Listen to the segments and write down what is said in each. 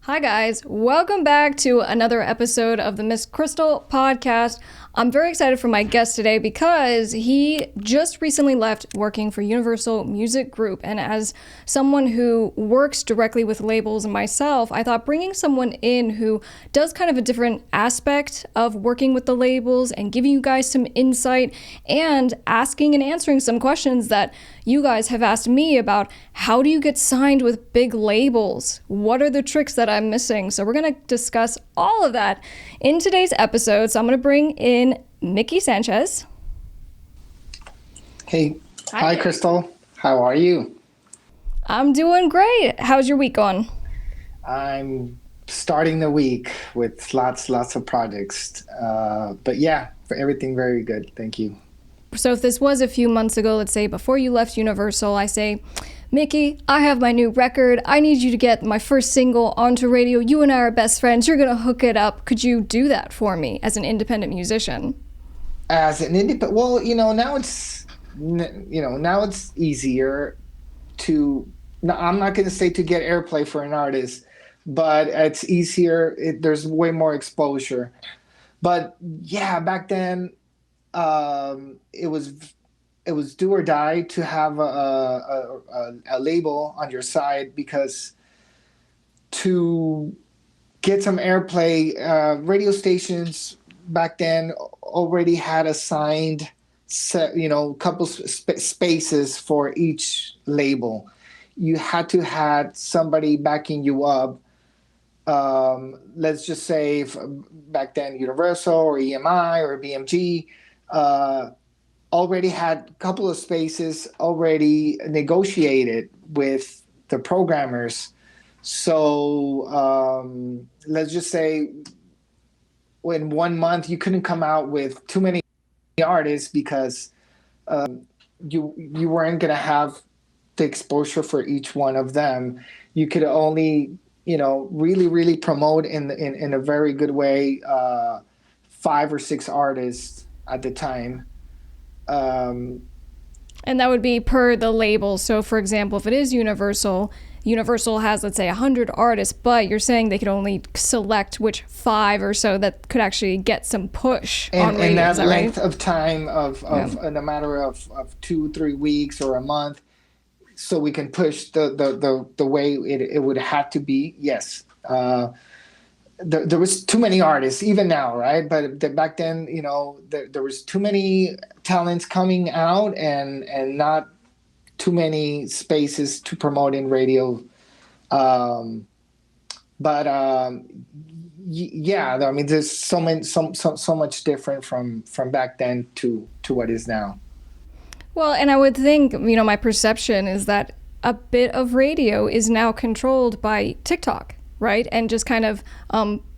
Hi, guys. Welcome back to another episode of the Miss Crystal podcast. I'm very excited for my guest today because he just recently left working for Universal Music Group. And as someone who works directly with labels and myself, I thought bringing someone in who does kind of a different aspect of working with the labels and giving you guys some insight and asking and answering some questions that you guys have asked me about how do you get signed with big labels? What are the tricks that I'm missing? So we're going to discuss all of that in today's episode. So I'm going to bring in Mickey Sanchez. Hey. Hi, Crystal. How are you? I'm doing great. How's your week going? I'm starting the week with lots of projects. But yeah, for everything very good. Thank you. So if this was a few months ago, let's say before you left Universal, I say, Mickey, I have my new record. I need you to get my first single onto radio. You and I are best friends. You're going to hook it up. Could you do that for me as an independent musician? As an independent, well, now it's easier to, I'm not going to say to get airplay for an artist, but it's easier. There's way more exposure. But yeah, back then, it was do or die to have a label on your side, because to get some airplay, radio stations back then already had assigned couple spaces for each label. You had to have somebody backing you up. Let's just say back then Universal or EMI or BMG already had a couple of spaces already negotiated with the programmers. So let's just say in 1 month you couldn't come out with too many artists because you weren't going to have the exposure for each one of them. You could only really promote in a very good way 5 or 6 artists at the time. And that would be per the label. So for example, if it is Universal has, let's say, 100 artists, but you're saying they could only select which 5 or so that could actually get some push on radio. And that right? length of time of in a matter of 2-3 weeks or a month, so we can push the way it would have to be. Yes. There was too many artists, even now, right? But back then, there was too many talents coming out and not too many spaces to promote in radio. Yeah, I mean, there's so much different from back then to what is now. Well, and I would think, my perception is that a bit of radio is now controlled by TikTok. Right? And just kind of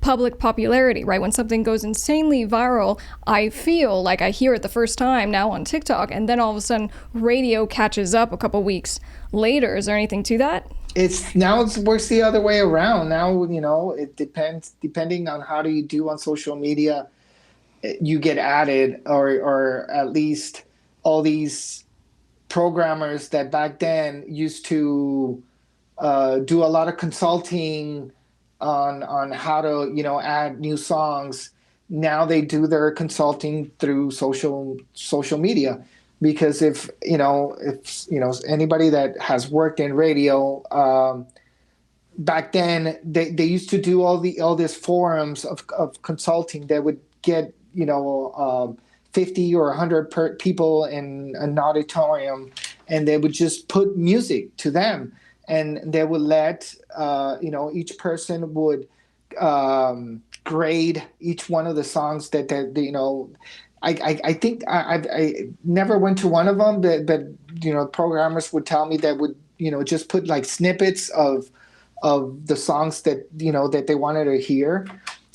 public popularity, right? When something goes insanely viral, I feel like I hear it the first time now on TikTok, and then all of a sudden radio catches up a couple weeks later. Is there anything to that? It works the other way around. Now, it depending on how do you do on social media, you get added, or at least all these programmers that back then used to do a lot of consulting on how to add new songs. Now they do their consulting through social media, because if anybody that has worked in radio, back then they used to do all these forums of consulting. They would get 50 or 100 people in an auditorium, and they would just put music to them. And they would let, each person would grade each one of the songs that I think I never went to one of them, but programmers would tell me that would, just put like snippets of the songs that, that they wanted to hear,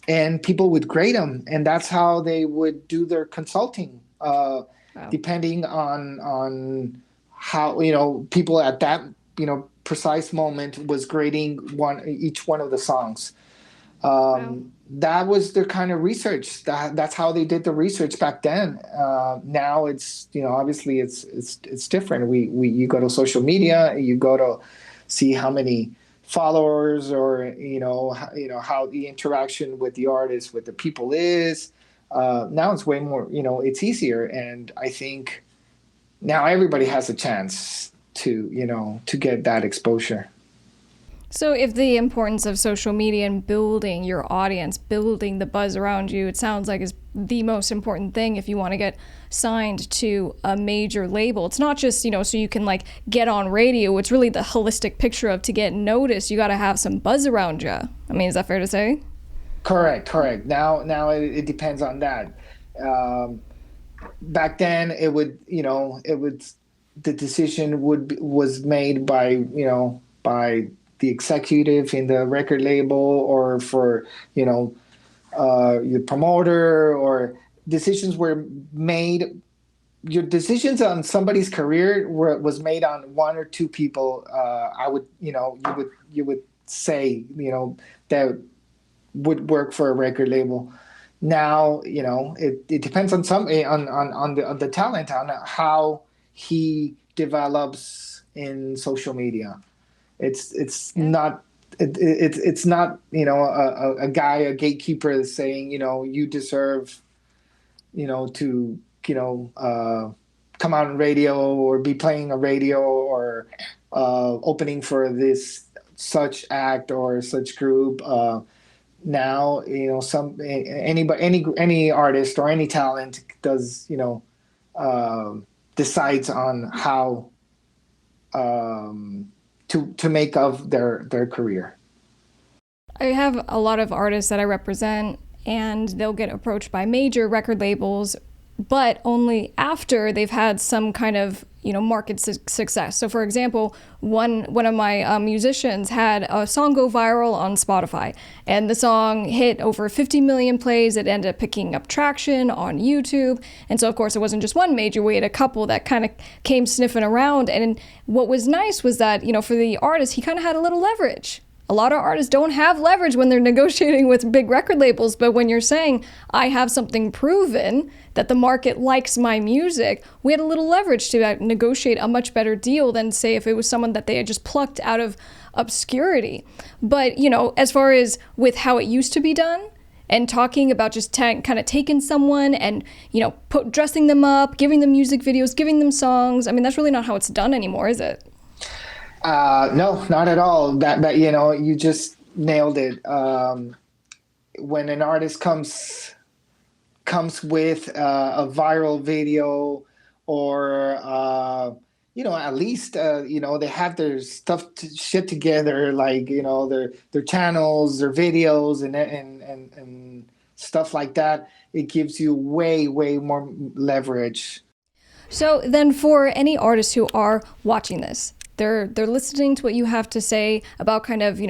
and people would grade them. And that's how they would do their consulting, wow. Depending on how, people at that, precise moment was grading each one of the songs. Wow. That was their kind of research. That's how they did the research back then. Now it's obviously it's different. You go to social media, you go to see how many followers, or how the interaction with the artist, with the people is. Now it's way more, it's easier, and I think now everybody has a chance to get that exposure. So, if the importance of social media and building your audience, building the buzz around you, it sounds like is the most important thing if you want to get signed to a major label. It's not just, so you can like get on radio. It's really the holistic picture of to get noticed, you got to have some buzz around you. I mean, is that fair to say? Correct. Now it depends on that. Um, Back then, the decision was made by the executive in the record label, or for the promoter, or decisions were made. Your decisions on somebody's career was made on one or two people. I would you would say that would work for a record label. Now it depends on the talent, on how he develops in social media. It's Yeah. not it's not a guy, a gatekeeper, saying you deserve to come out on radio, or be playing a radio, or opening for this such act or such group. Now any artist or any talent does decides on how to make of their career. I have a lot of artists that I represent, and they'll get approached by major record labels, but only after they've had some kind of market success. So, for example, one of my musicians had a song go viral on Spotify, and the song hit over 50 million plays. It ended up picking up traction on YouTube, and so of course it wasn't just one major. We had a couple that kind of came sniffing around, and what was nice was that for the artist, he kind of had a little leverage. A lot of artists don't have leverage when they're negotiating with big record labels, but when you're saying, I have something proven that the market likes my music, we had a little leverage to negotiate a much better deal than, say, if it was someone that they had just plucked out of obscurity. But, as far as with how it used to be done, and talking about just kind of taking someone and, dressing them up, giving them music videos, giving them songs, I mean, that's really not how it's done anymore, is it? No, not at all. That you just nailed it. When an artist comes with a viral video, or at least they have their shit together, like their channels, their videos, and stuff like that, it gives you way more leverage. So then, for any artists who are watching this, they're listening to what you have to say about kind of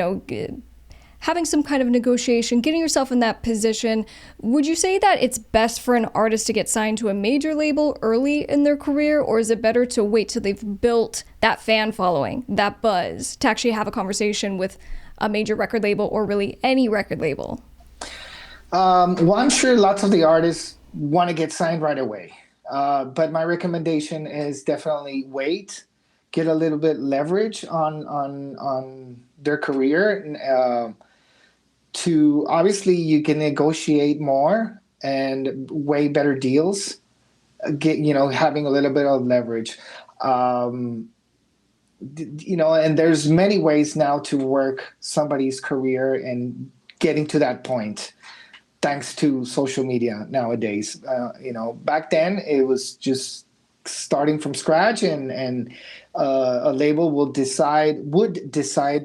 having some kind of negotiation, getting yourself in that position. Would you say that it's best for an artist to get signed to a major label early in their career, or is it better to wait till they've built that fan following, that buzz, to actually have a conversation with a major record label, or really any record label? Well, I'm sure lots of the artists want to get signed right away. But my recommendation is definitely wait, get a little bit leverage on their career. To obviously you can negotiate more and way better deals. Having a little bit of leverage. And there's many ways now to work somebody's career and getting to that point, thanks to social media nowadays. Back then it was just starting from scratch, and a label would decide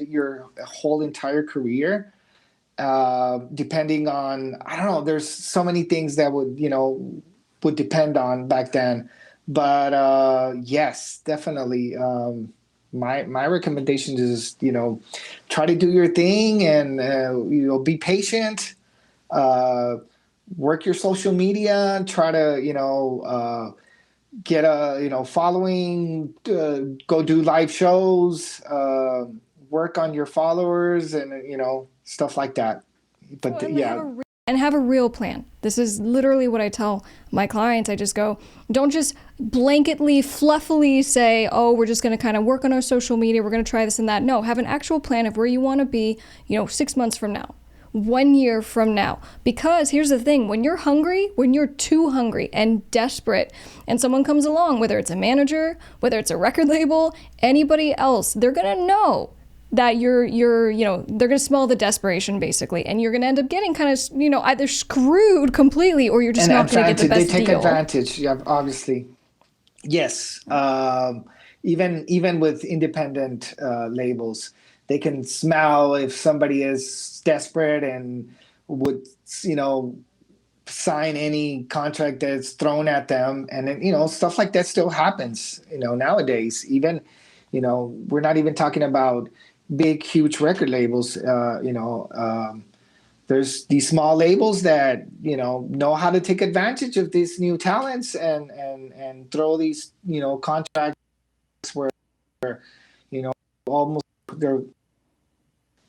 your whole entire career, depending on, I don't know. There's so many things that would depend on back then, but yes, definitely. My recommendation is try to do your thing, and be patient. Work your social media, try to get a following, go do live shows, work on your followers, and stuff like that. But Well, and yeah. and have a real plan. This is literally what I tell my clients. I just go, don't just blanketly, fluffily say, oh, we're just going to kind of work on our social media. We're going to try this and that. No, have an actual plan of where you want to be, 6 months from now, 1 year from now. Because here's the thing, when you're hungry, when you're too hungry and desperate, and someone comes along, whether it's a manager, whether it's a record label, anybody else, they're going to know that you're they're going to smell the desperation basically, and you're going to end up getting kind of, either screwed completely or you're just not going to get the best deal. They take deal. advantage, yeah, obviously. Yes. Even with independent labels, they can smell if somebody is desperate and would, sign any contract that's thrown at them. And then, stuff like that still happens, nowadays. Even, we're not even talking about big, huge record labels. There's these small labels that, know how to take advantage of these new talents and throw these, contracts where, almost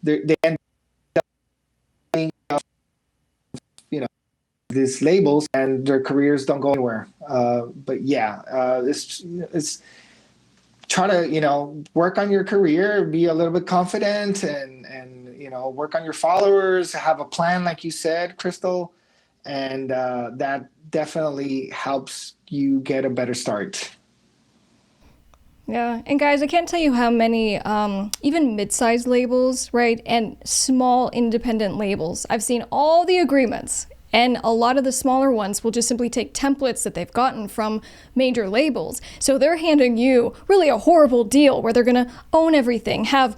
they end up being, these labels and their careers don't go anywhere. But yeah, it's try to, work on your career, be a little bit confident and work on your followers, have a plan, like you said, Crystal. And that definitely helps you get a better start. Yeah, and guys, I can't tell you how many, even mid-sized labels, right, and small independent labels, I've seen all the agreements, and a lot of the smaller ones will just simply take templates that they've gotten from major labels. So they're handing you really a horrible deal where they're gonna own everything, have,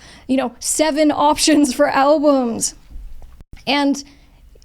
7 options for albums, and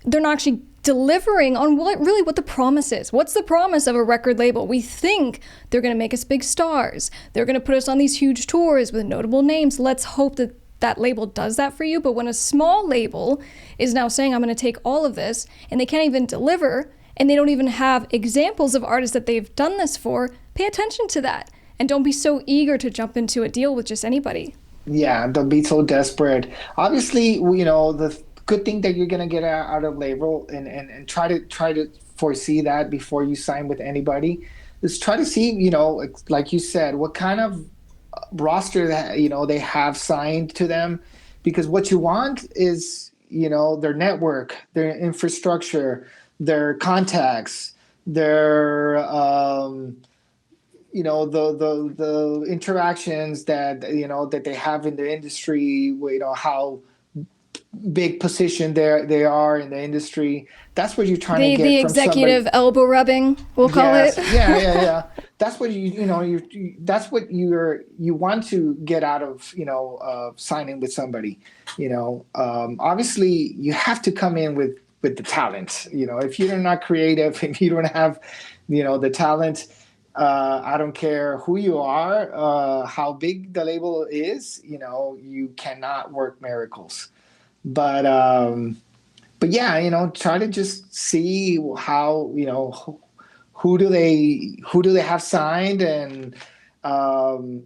they're not actually delivering on what the promise is. What's the promise of a record label? We think they're going to make us big stars. They're going to put us on these huge tours with notable names. Let's hope that that label does that for you. But when a small label is now saying, I'm going to take all of this, and they can't even deliver, and they don't even have examples of artists that they've done this for, pay attention to that. And don't be so eager to jump into a deal with just anybody. Yeah, don't be so desperate. Obviously, the good thing that you're going to get out of label and try to foresee that before you sign with anybody is try to see, like you said, what kind of roster that, they have signed to them, because what you want is, their network, their infrastructure, their contacts, their, the interactions that, that they have in the industry, how big position they are in the industry. That's what you're trying to get the from executive somebody. elbow rubbing, we'll call it. Yeah. That's what that's what you want to get out of signing with somebody. Obviously you have to come in with the talent. If you're not creative, if you don't have the talent, I don't care who you are, how big the label is, you cannot work miracles. But yeah, try to just see how, who do they have signed, and who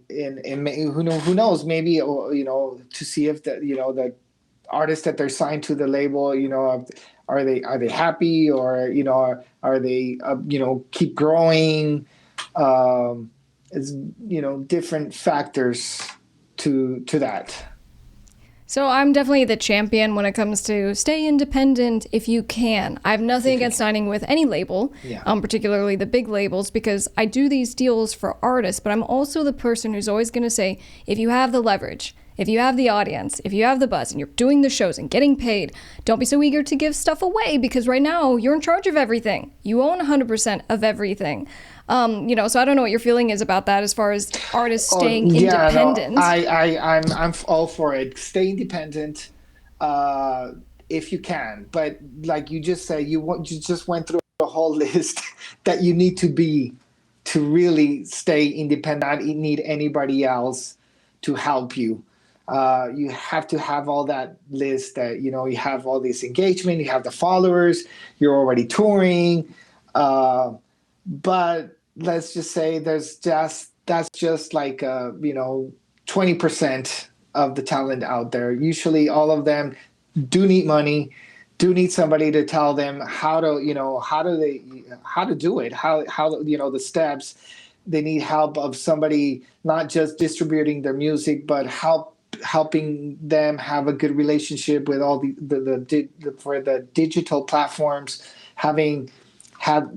knows, maybe, to see if the artists that they're signed to the label, are they happy, or, are they, keep growing, it's, different factors to that. So I'm definitely the champion when it comes to stay independent if you can. I have nothing against signing with any label, particularly the big labels, because I do these deals for artists, but I'm also the person who's always going to say, if you have the leverage, if you have the audience, if you have the buzz, and you're doing the shows and getting paid, don't be so eager to give stuff away, because right now you're in charge of everything. You own 100% of everything. So I don't know what your feeling is about that as far as artists staying independent. No, I'm all for it. Stay independent if you can. But like you just said, you just went through a whole list that you need to be to really stay independent, not need anybody else to help you. You have to have all that list that, you have all this engagement, you have the followers, you're already touring. But let's just say that's just like 20% of the talent out there. Usually all of them do need money. do need somebody to tell them how to, how to do it, how the steps. They need help of somebody not just distributing their music, but helping them have a good relationship with all for the digital platforms, having have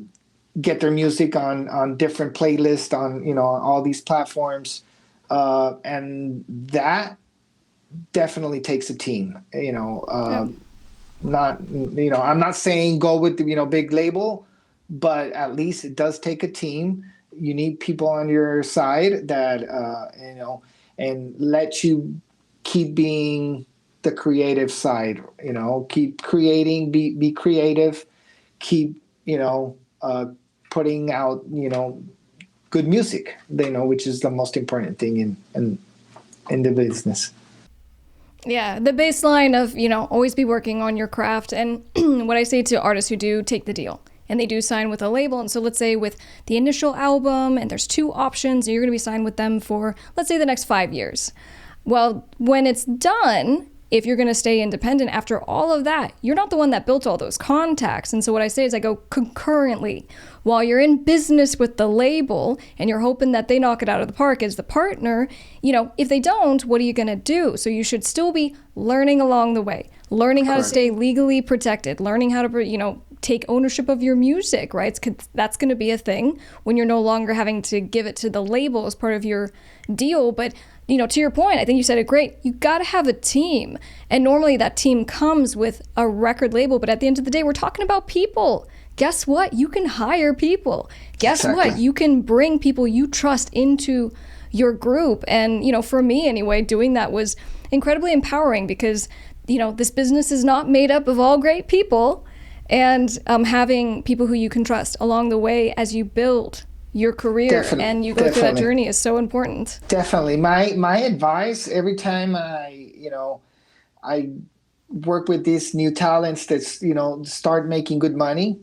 get their music on different playlists on all these platforms, and that definitely takes a team. Yeah. Not I'm not saying go with the big label, but at least it does take a team. You need people on your side that and let you keep being the creative side. Keep creating, be creative, keep putting out good music. Which is the most important thing in the business. Yeah, the baseline of, always be working on your craft. And what I say to artists who do take the deal and they do sign with a label. And so let's say with the initial album, and there's two options, and you're going to be signed with them for, let's say, the next 5 years. Well, when it's done, if you're going to stay independent after all of that, you're not the one that built all those contacts. And so what I say is I go concurrently. While you're in business with the label and you're hoping that they knock it out of the park as the partner, if they don't, what are you going to do? So you should still be learning along the way, learning how to stay legally protected, learning how to, take ownership of your music, right? That's going to be a thing when you're no longer having to give it to the label as part of your deal. But to your point, I think you said it great. You got to have a team. And normally that team comes with a record label. But at the end of the day, we're talking about people. Guess what? You can hire people. Guess what? You can bring people you trust into your group. And, for me anyway, doing that was incredibly empowering because, this business is not made up of all great people. And having people who you can trust along the way as you build your career and you go through that journey is so important. Definitely. My advice every time I work with these new talents that's, start making good money,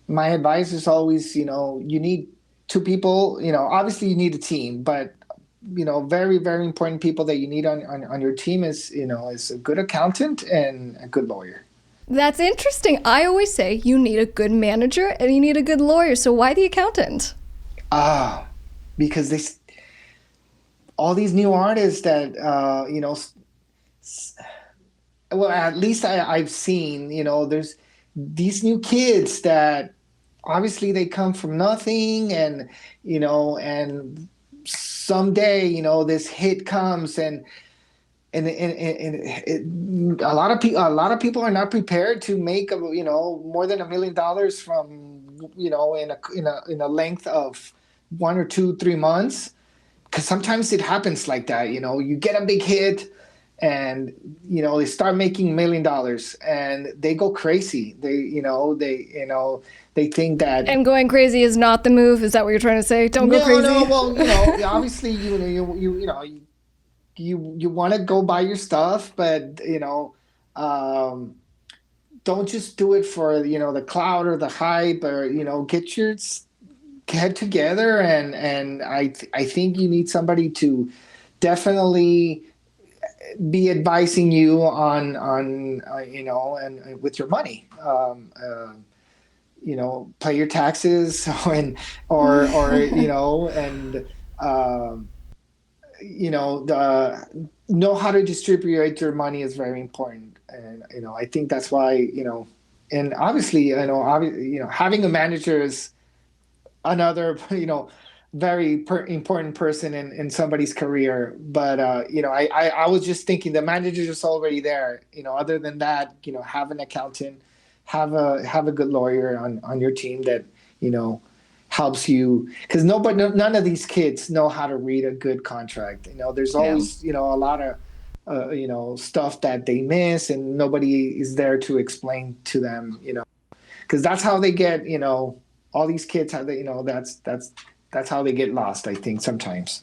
my advice is always, you need two people, obviously you need a team, but, very, very important people that you need on your team is a good accountant and a good lawyer. That's interesting. I always say you need a good manager and you need a good lawyer. So why the accountant? Because all these new artists that, well, at least I've seen, there's these new kids that obviously they come from nothing and someday, this hit comes and a lot of people are not prepared to make more than $1 million from in a length of 1 or 2, 3 months, because sometimes it happens like that. You get a big hit and they start making $1 million and they go crazy. They think that, and going crazy is not the move. Is that what you're trying to say? Don't go crazy. No, well, obviously you want to go buy your stuff, but don't just do it for the cloud or the hype, or get your head together, and I think you need somebody to definitely be advising you on and with your money. Pay your taxes and know how to distribute your money is very important. And, I think that's why, and obviously, having a manager is another, very important person in somebody's career. But, I was just thinking the manager is already there. Other than that, have an accountant, have a good lawyer on your team that, helps you, because none of these kids know how to read a good contract. There's always a lot of stuff that they miss, and nobody is there to explain to them. Because that's how they get all these kids. How they that's how they get lost, I think, sometimes.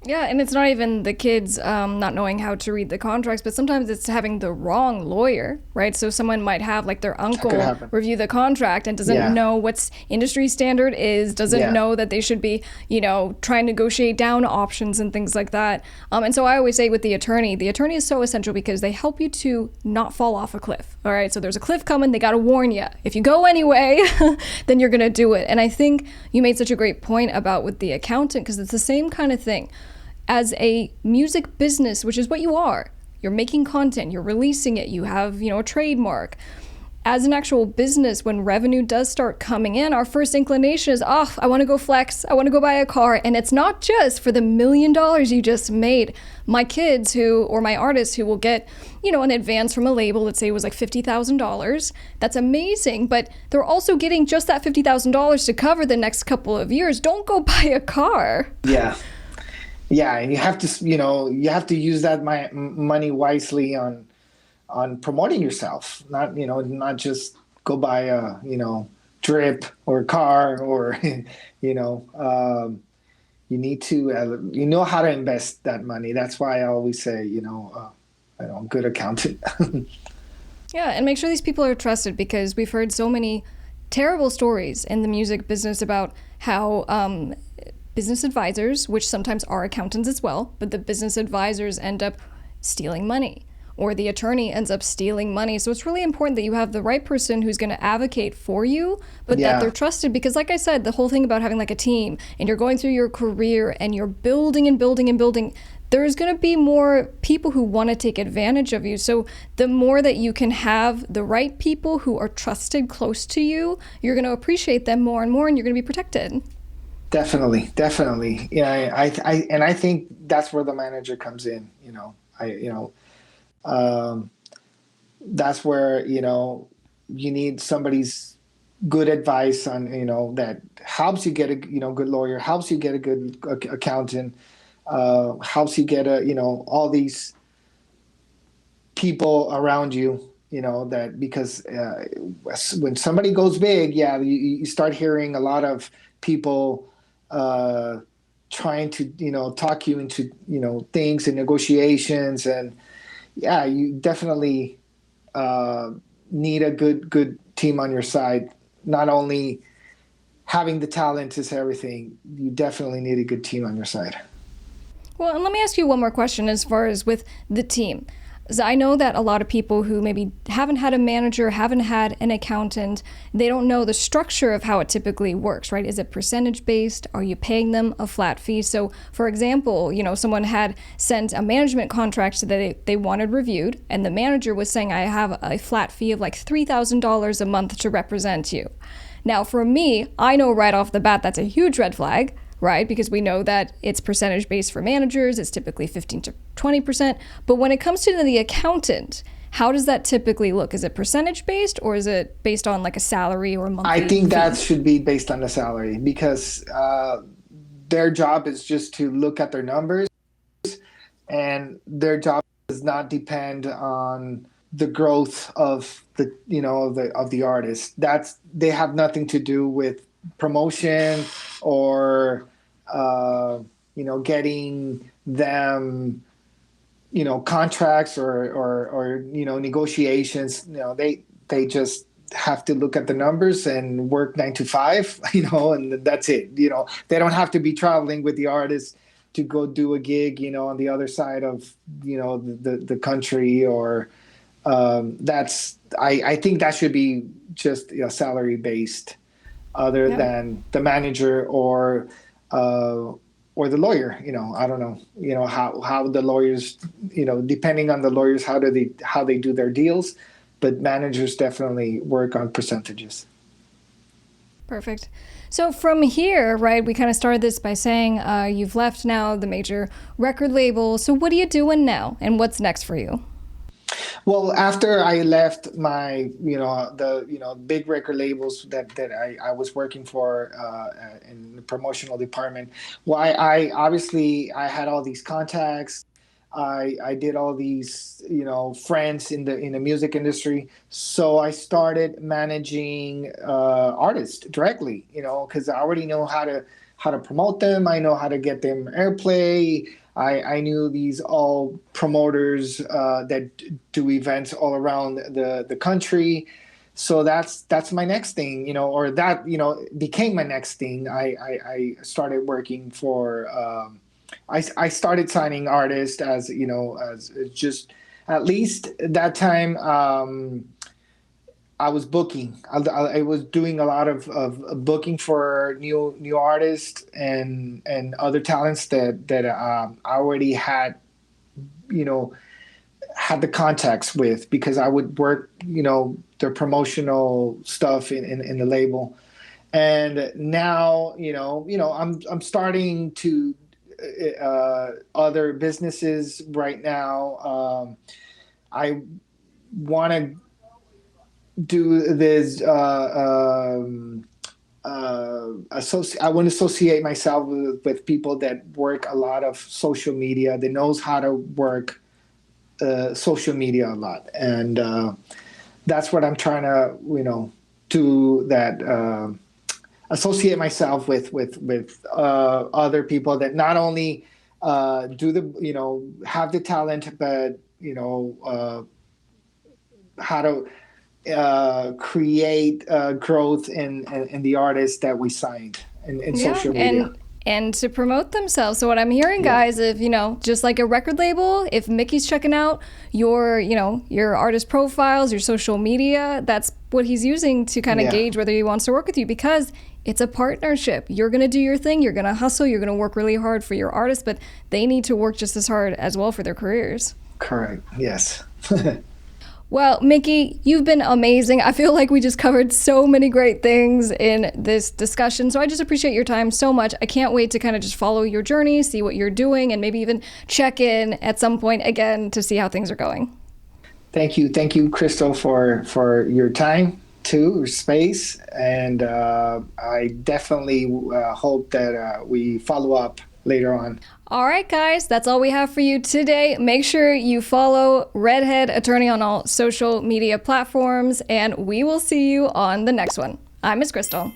Yeah, and it's not even the kids not knowing how to read the contracts, but sometimes it's having the wrong lawyer, right? So someone might have like their That could uncle happen. review the contract and doesn't Yeah. know what's industry standard is, doesn't Yeah. know that they should be, trying to negotiate down options and things like that. And so I always say with the attorney is so essential because they help you to not fall off a cliff. All right, so there's a cliff coming, they got to warn you. If you go anyway, then you're going to do it. And I think you made such a great point about with the accountant because it's the same kind of thing as a music business, which is what you are. You're making content, you're releasing it, you have, a trademark. As an actual business, when revenue does start coming in, our first inclination is, oh, I want to go flex, I want to go buy a car. And it's not just for the $1 million you just made. My kids or my artists who will get, an advance from a label, let's say it was like $50,000. That's amazing. But they're also getting just that $50,000 to cover the next couple of years. Don't go buy a car. Yeah. Yeah, and you have to, you have to use that money wisely on promoting yourself. Not just go buy a, drip or a car or, you need to, how to invest that money. That's why I always say, good accountant. Yeah, and make sure these people are trusted because we've heard so many terrible stories in the music business about how business advisors, which sometimes are accountants as well, but the business advisors end up stealing money or the attorney ends up stealing money. So it's really important that you have the right person who's going to advocate for you, but that they're trusted because like I said, the whole thing about having like a team and you're going through your career and you're building and building and building, there's going to be more people who want to take advantage of you. So the more that you can have the right people who are trusted close to you, you're going to appreciate them more and more and you're going to be protected. Definitely. Yeah, I think that's where the manager comes in. That's where you need somebody's good advice on that helps you get a good lawyer, helps you get a good accountant, helps you get all these people around you. That because when somebody goes big, you start hearing a lot of people trying to talk you into things and negotiations, and you definitely need a good team on your side. Not only having the talent is everything, you definitely need a good team on your side. Well, and let me ask you one more question as far as with the team. So I know that a lot of people who maybe haven't had a manager, haven't had an accountant, they don't know the structure of how it typically works, right? Is it percentage based? Are you paying them a flat fee? So for example, someone had sent a management contract that they wanted reviewed and the manager was saying, I have a flat fee of like $3,000 a month to represent you. Now for me, I know right off the bat that's a huge red flag, right? Because we know that it's percentage based for managers, it's typically 15 to 20%. But when it comes to the accountant, how does that typically look? Is it percentage based or is it based on like a salary or a monthly I think fee? that should be based on the salary because their job is just to look at their numbers, and their job does not depend on the growth of the artist. They have nothing to do with promotion or getting them contracts or negotiations. They just have to look at the numbers and work 9 to 5, and that's it. They don't have to be traveling with the artist to go do a gig on the other side of the country, or I think that should be just salary based, other than the manager or the lawyer. I don't know how the lawyers, depending on the lawyers, how they do their deals, but managers definitely work on percentages. Perfect. So from here, right, we kind of started this by saying you've left now the major record label. So what are you doing now and what's next for you? Well, after I left my, the big record labels that I was working for in the promotional department, I had all these contacts. I did all these, friends in the music industry. So I started managing artists directly, because I already know how to promote them. I know how to get them airplay. I knew these all promoters that do events all around the country. So that's my next thing, or that, became my next thing. I started working for, I started signing artists as, as just at least that time. I was booking. I was doing a lot of booking for new artists and other talents that I already had, had the contacts with, because I would work, their promotional stuff in the label. And now, I'm starting to other businesses right now. I want to do this. I want to associate myself with people that work a lot of social media, that knows how to work social media a lot, and that's what I'm trying to, do. That associate myself with other people that not only do the, have the talent, but how to create growth in the artists that we signed in social media. And to promote themselves. So what I'm hearing, guys, if, just like a record label, if Mickey's checking out your, your artist profiles, your social media, that's what he's using to kind of gauge whether he wants to work with you, because it's a partnership. You're going to do your thing. You're going to hustle. You're going to work really hard for your artist, but they need to work just as hard as well for their careers. Correct. Yes. Well, Mickey, you've been amazing. I feel like we just covered so many great things in this discussion. So I just appreciate your time so much. I can't wait to kind of just follow your journey, see what you're doing, and maybe even check in at some point again to see how things are going. Thank you. Thank you, Crystal, for your time too, your space. And I definitely hope that we follow up later on. All right, guys, that's all we have for you today. Make sure you follow Redhead Attorney on all social media platforms, and we will see you on the next one. I'm Miss Crystal.